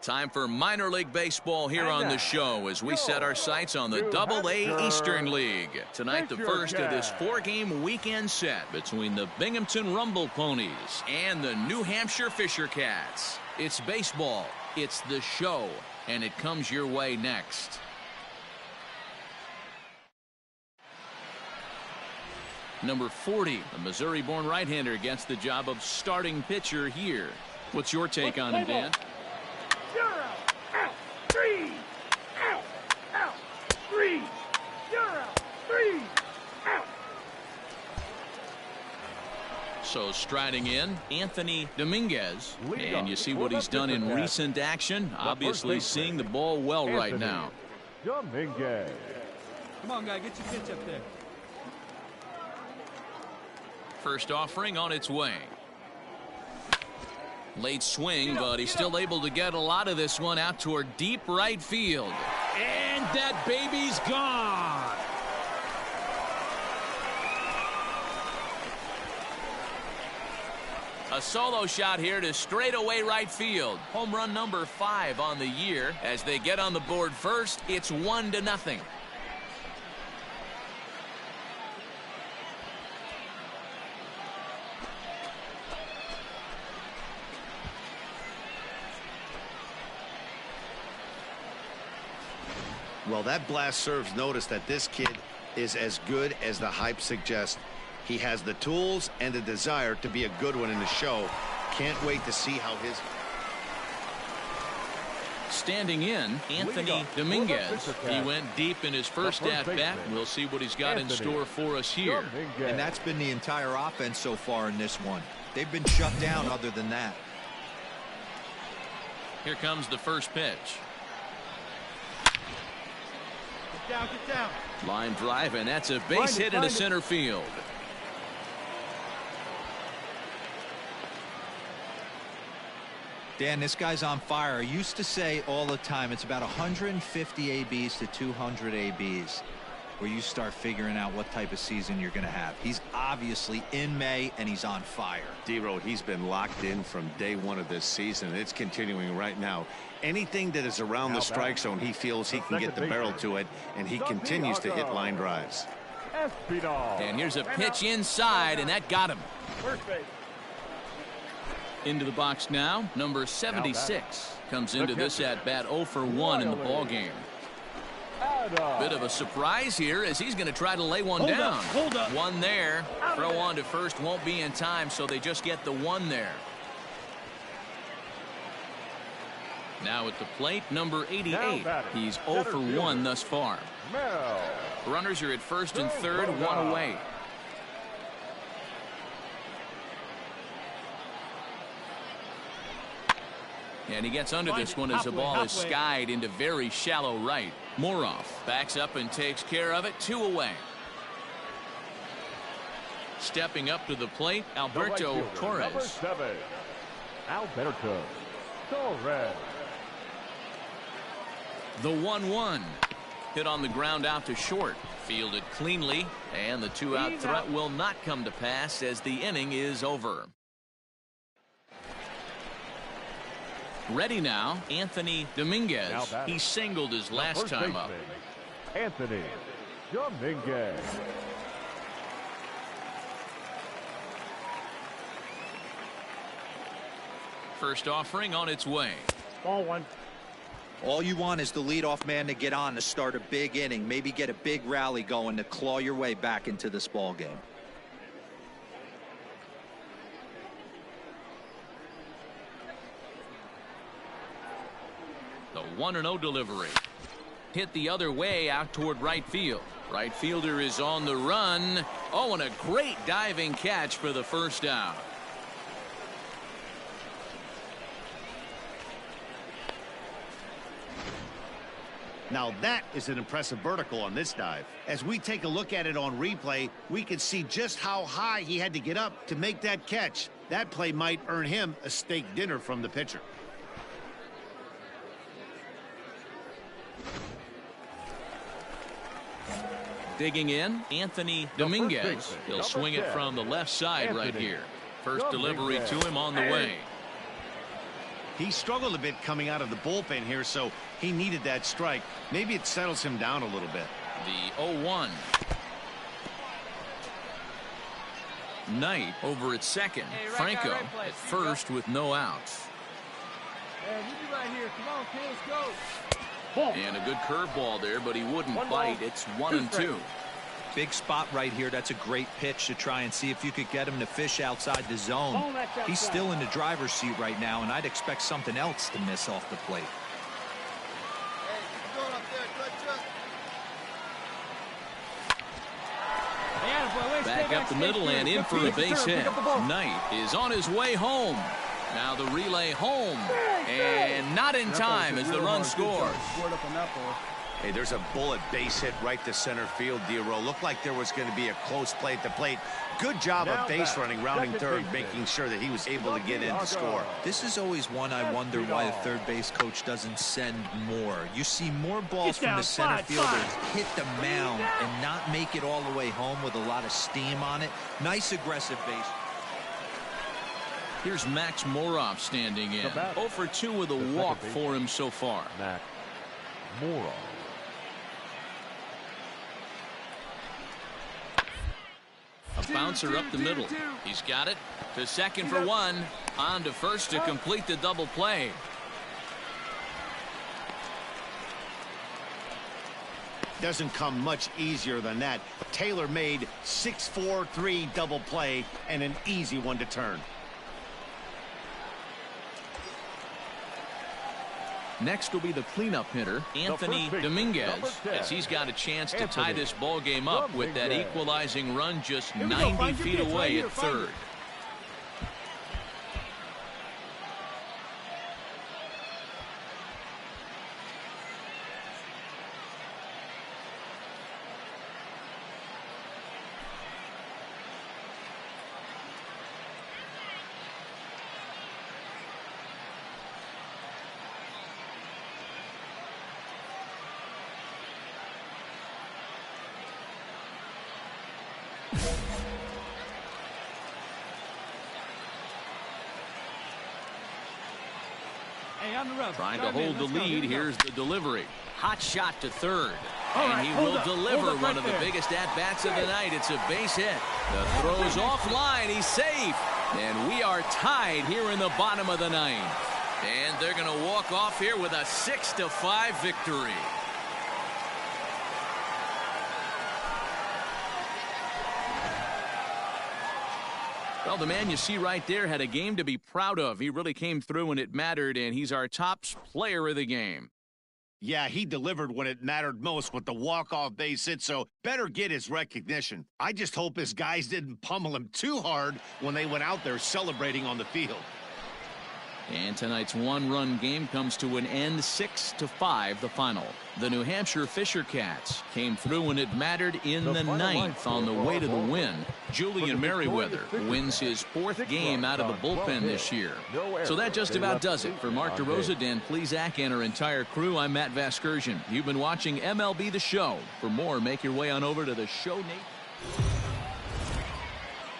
Time for minor league baseball here on the show as we set our sights on the Double-A Eastern League. Tonight, the first of this 4-game weekend set between the Binghamton Rumble Ponies and the New Hampshire Fisher Cats. It's baseball, it's the show, and it comes your way next. Number 40, a Missouri-born right-hander, gets the job of starting pitcher here. What's your take on him, Dan? You're out. Out. 3. Out. Out. 3. You're out. 3. Out. So striding in, Anthony Dominguez. And you see what he's done in recent action. Obviously seeing the ball well right now. Dominguez. Come on, guy. Get your pitch up there. First offering on its way. Late swing, but he's still able to get a lot of this one out toward deep right field. And that baby's gone. A solo shot here to straightaway right field. Home run number 5 on the year. As they get on the board first, it's 1-0. Well, that blast serves notice that this kid is as good as the hype suggests. He has the tools and the desire to be a good one in the show. Can't wait to see how his... Standing in, Anthony Dominguez. He went deep in his first at-bat. We'll see what he's got in store for us here. And that's been the entire offense so far in this one. They've been shut down other than that. Here comes the first pitch. Get down. Line drive, and that's a base hit into center field. Dan, this guy's on fire. I used to say all the time it's about 150 ABs to 200 ABs where you start figuring out what type of season you're going to have. He's obviously in May, and he's on fire. D-Road, he's been locked in from day one of this season. It's continuing right now. Anything that is around the strike zone, he feels he can get the barrel to it, and he continues to hit line drives. And here's a pitch inside, and that got him. Into the box now, number 76 comes into this at-bat 0 for 1 in the ballgame. Bit of a surprise here as he's going to try to lay one down. Hold up. One there. Throw on to first won't be in time, so they just get the one there. Now at the plate, number 88. He's 0 for 1 thus far. Runners are at first and third, 1 away. And he gets under this one as the ball is skied into very shallow right. Moroff backs up and takes care of it, 2 away. Stepping up to the plate, Alberto Torres. Number 7, Alberto Torres. The 1-1. Hit on the ground out to short. Fielded cleanly, and the 2-out threat will not come to pass as the inning is over. Ready now, Anthony Dominguez. He singled his last time up. Anthony Dominguez. First offering on its way. Ball 1. All you want is the leadoff man to get on to start a big inning, maybe get a big rally going to claw your way back into this ball game. The 1-0 delivery. Hit the other way out toward right field. Right fielder is on the run. Oh, and a great diving catch for the first out. Now that is an impressive vertical on this dive. As we take a look at it on replay, we can see just how high he had to get up to make that catch. That play might earn him a steak dinner from the pitcher. Digging in, Anthony Dominguez. He'll swing it from the left side right here. First delivery to him on the way. He struggled a bit coming out of the bullpen here, so he needed that strike. Maybe it settles him down a little bit. The 0-1. Knight over at second. Hey, right Franco guy, right place. at first with no outs. Hey, you be right here. Come on, kid, let's go. And a good curveball there, but he wouldn't bite. It's 1-2. Big spot right here. That's a great pitch to try and see if you could get him to fish outside the zone. He's still in the driver's seat right now, and I'd expect something else to miss off the plate. Hey, you going up there? Good job. Back up the middle and in for a base hit. Knight is on his way home. Now the relay home. And not in time as the run scores. Hey, there's a bullet base hit right to center field, Dero. Looked like there was going to be a close play at the plate. Good job of base running, rounding third, making sure that he was able to get in to score. This is always one I wonder why the third base coach doesn't send more. You see more balls from the center fielder hit the mound and not make it all the way home with a lot of steam on it. Nice aggressive base. Here's Max Moroff standing in. 0 for 2 with a walk for him so far. Max Moroff. A bouncer up the middle. He's got it to second for 1. On to first to complete the double play. Doesn't come much easier than that. Taylor made 6-4-3 double play and an easy one to turn. Next will be the cleanup hitter, Anthony Dominguez, as he's got a chance to tie this ball game up with that equalizing run just 90 feet away at third. Hey, on the rub. Trying to hold the lead. Here's the delivery. Hot shot to third. All And right, he hold will up, deliver hold up one right of the there. biggest at-bats of the night. It's a base hit. The throw's offline. He's safe. And we are tied here in the bottom of the ninth. And they're going to walk off here with a 6-5 victory. Well, the man you see right there had a game to be proud of. He really came through when it mattered, and he's our top player of the game. Yeah, he delivered when it mattered most with the walk-off base hit, so better get his recognition. I just hope his guys didn't pummel him too hard when they went out there celebrating on the field. And tonight's one-run game comes to an end, 6-5 the final. The New Hampshire Fisher Cats came through when it mattered in the ninth on the way to the win. Julian Merriweather wins his 4th game out of the bullpen this year. So that just about does it. For Mark DeRosa, Dan Plesac, and our entire crew, I'm Matt Vasgersian. You've been watching MLB The Show. For more, make your way on over to the show.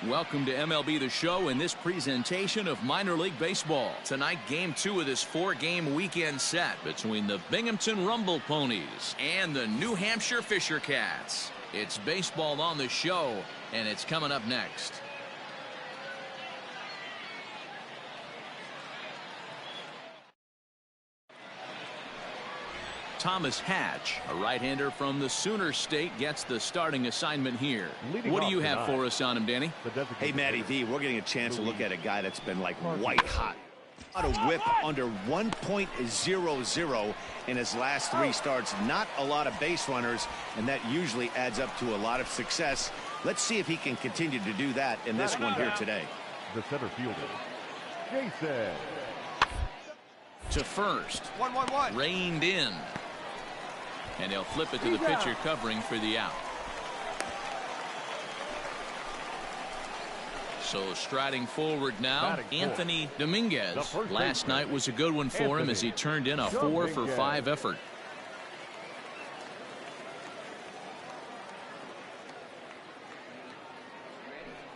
Welcome to MLB The Show in this presentation of minor league baseball. Tonight, game 2 of this 4-game weekend set between the Binghamton Rumble Ponies and the New Hampshire Fisher Cats. It's baseball on the show, and it's coming up next. Thomas Hatch, a right-hander from the Sooner State, gets the starting assignment here. What do you have for us on him, Danny? Hey, Matty V, we're getting a chance to look at a guy that's been like white hot. A whip under 1.00 in his last 3 starts. Not a lot of base runners, and that usually adds up to a lot of success. Let's see if he can continue to do that in this one here today. The center fielder, JDGUEZZ. To first. 1-1-1. Reined in. And he'll flip it to the pitcher covering for the out. So striding forward now, Anthony Dominguez. Last night was a good one for him as he turned in a 4 for 5 effort.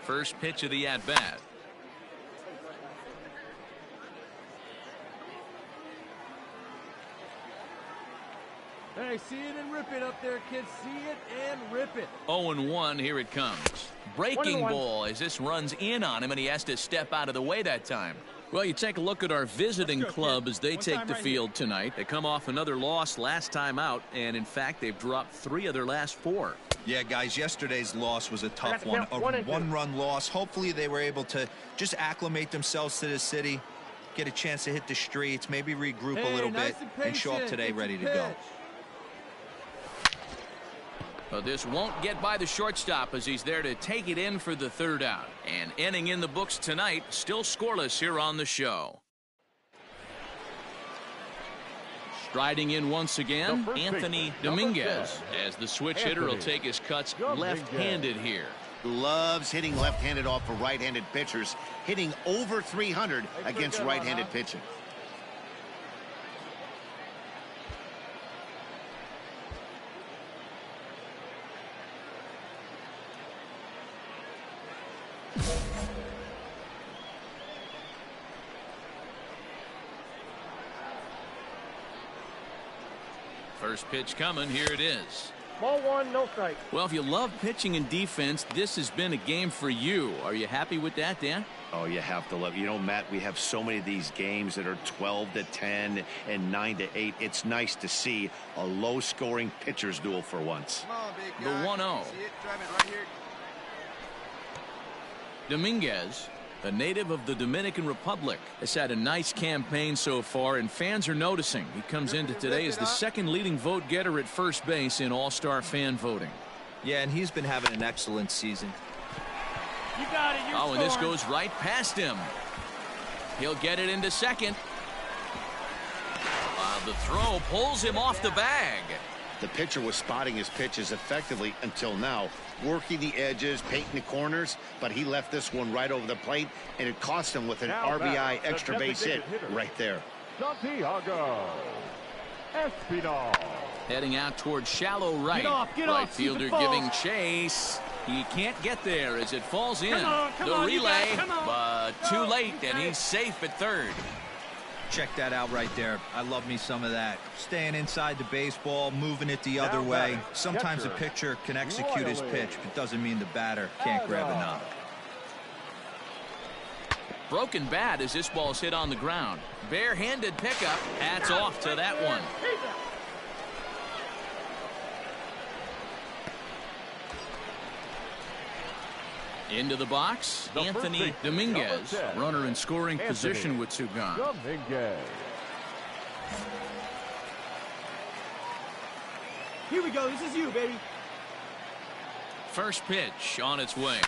First pitch of the at-bat. Hey, see it and rip it up there, kids. See it and rip it. 0-1, here it comes. Breaking ball as this runs in on him, and he has to step out of the way that time. Well, you take a look at our visiting club as they take the field tonight. They come off another loss last time out, and in fact, they've dropped 3 of their last 4. Yeah, guys, yesterday's loss was a tough one. A one-run loss. Hopefully they were able to just acclimate themselves to the city, get a chance to hit the streets, maybe regroup a little bit, and show up today ready to go. But this won't get by the shortstop as he's there to take it in for the 3rd out. And inning in the books tonight, still scoreless here on the show. Striding in once again, Anthony Dominguez, as the switch hitter will take his cuts left-handed here. Loves hitting left-handed off of right-handed pitchers, hitting over 300 against right-handed pitching. First pitch coming, here it is. Ball 1, no strike. Well, if you love pitching and defense, this has been a game for you. Are you happy with that, Dan? Oh, you have to love. You know, Matt, we have so many of these games that are 12-10 and 9-8. It's nice to see a low-scoring pitcher's duel for once. The 1-0. Dominguez, a native of the Dominican Republic, has had a nice campaign so far, and fans are noticing. He comes into today as the 2nd leading vote getter at first base in All-Star fan voting. Yeah, and he's been having an excellent season. You got it. Oh, and this goes right past him. He'll get it into second. The throw pulls him off the bag. The pitcher was spotting his pitches effectively until now, working the edges, painting the corners, but he left this one right over the plate, and it cost him with an RBI extra base hit right there. Santiago Espinal. Heading out towards shallow right. Get Right off, see if it fielder falls. giving chase. He can't get there as it falls in. Come The on, relay, but too late, and he's safe at 3rd. Check that out right there. I love me some of that. Staying inside the baseball, moving it the other way. Sometimes a pitcher can execute his pitch, but doesn't mean the batter can't grab a knob. Broken bat as this ball's hit on the ground. Barehanded pickup. Hats off to that one. Into the box, Anthony Dominguez, runner in scoring position with 2 gone. Dominguez. Here we go. This is you, baby. First pitch on its way.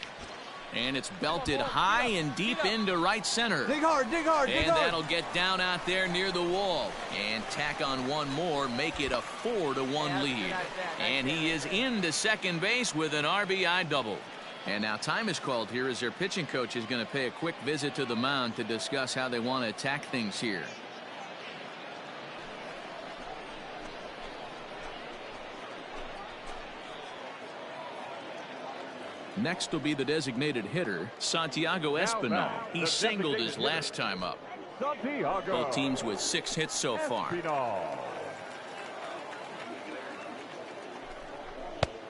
And it's belted high and deep into right center. Dig hard, dig hard, dig And hard. that'll get down out there near the wall. And tack on one more, make it a 4-1 lead. And he is into second base with an RBI double. And now time is called here as their pitching coach is going to pay a quick visit to the mound to discuss how they want to attack things here. Next will be the designated hitter, Santiago Espinal. He singled his last time up. Santiago. Both teams with 6 hits so far. Espinal.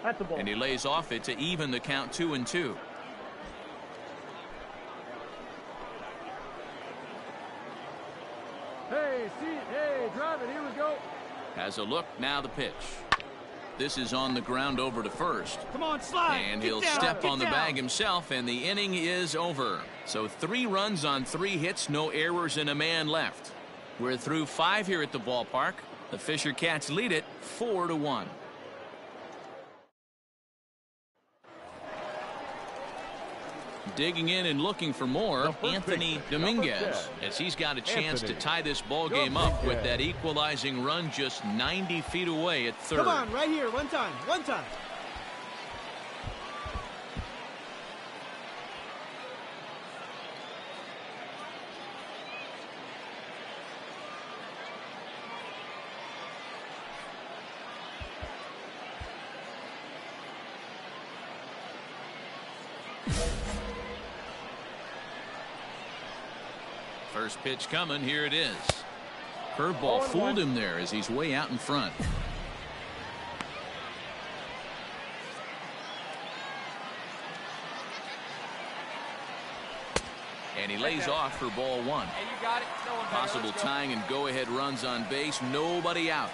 That's the ball. And he lays off it to even the count 2-2. Hey, see it. Hey, drive it. Here we go. Has a look, now the pitch. This is on the ground over to first. Come on, slide. And Get he'll down, step get on the down. bag himself, and the inning is over. So 3 runs on 3 hits, no errors, and a man left. We're through 5 here at the ballpark. The Fisher Cats lead it 4-1. Digging in and looking for more, Anthony Dominguez, as he's got a chance to tie this ball game up with that equalizing run just 90 feet away at third. Come on, right here. One time. One time. First pitch coming, here it is. Curveball fooled him there as he's way out in front. And he lays off for ball one. Hey, you got it. No one better. Possible Let's go. tying and go-ahead runs on base. Nobody out.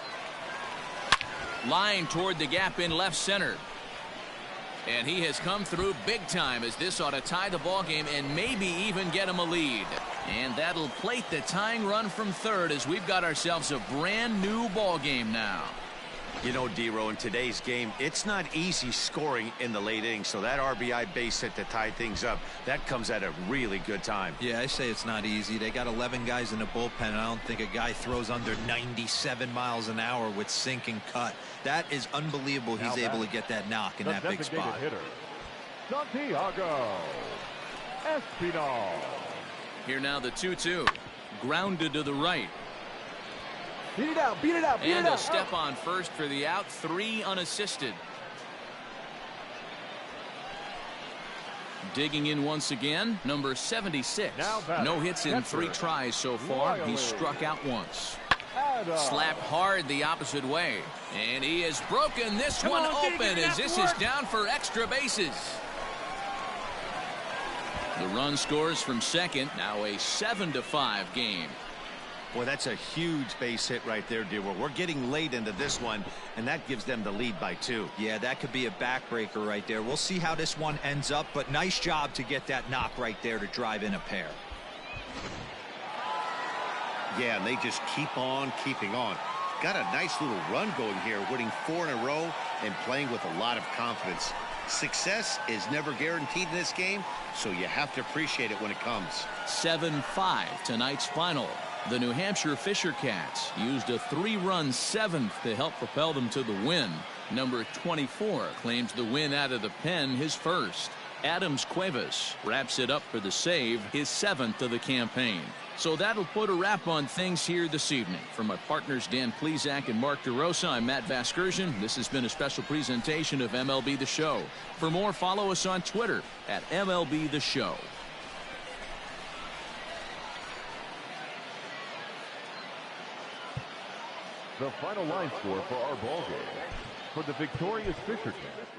Line toward the gap in left center. And he has come through big time, as this ought to tie the ball game and maybe even get him a lead. And that'll plate the tying run from third, as we've got ourselves a brand new ball game now. You know, D-Row, in today's game, it's not easy scoring in the late innings, so that RBI base hit to tie things up, that comes at a really good time. Yeah, I say it's not easy. They got 11 guys in the bullpen, and I don't think a guy throws under 97 miles an hour with sink and cut. That is unbelievable. He's able to get that knock in that big spot. Hitter, Santiago Espinal. Here now the 2-2. Grounded to the right. Beat it out. Beat it out. Beat And it out. a step on first for the out. 3 unassisted. Digging in once again, number 76. No hits in 3 tries so far. He's struck out once. Slapped hard the opposite way. And he has broken this one open, as this is down for extra bases. The run scores from second. Now a 7-5 game. Boy, that's a huge base hit right there, D-Row. We're getting late into this one, and that gives them the lead by 2. Yeah, that could be a backbreaker right there. We'll see how this one ends up, but nice job to get that knock right there to drive in a pair. Yeah, and they just keep on keeping on. Got a nice little run going here, winning 4 in a row and playing with a lot of confidence. Success is never guaranteed in this game, so you have to appreciate it when it comes. 7-5 tonight's final. The New Hampshire Fisher Cats used a 3-run 7th to help propel them to the win. Number 24 claims the win out of the pen, his first. Adams Cuevas wraps it up for the save, his 7th of the campaign. So that'll put a wrap on things here this evening. For my partners Dan Plesac and Mark DeRosa, I'm Matt Vasgersian. This has been a special presentation of MLB The Show. For more, follow us on Twitter at MLB The Show. The final line score for our ball game. For the victorious Fisher Cats,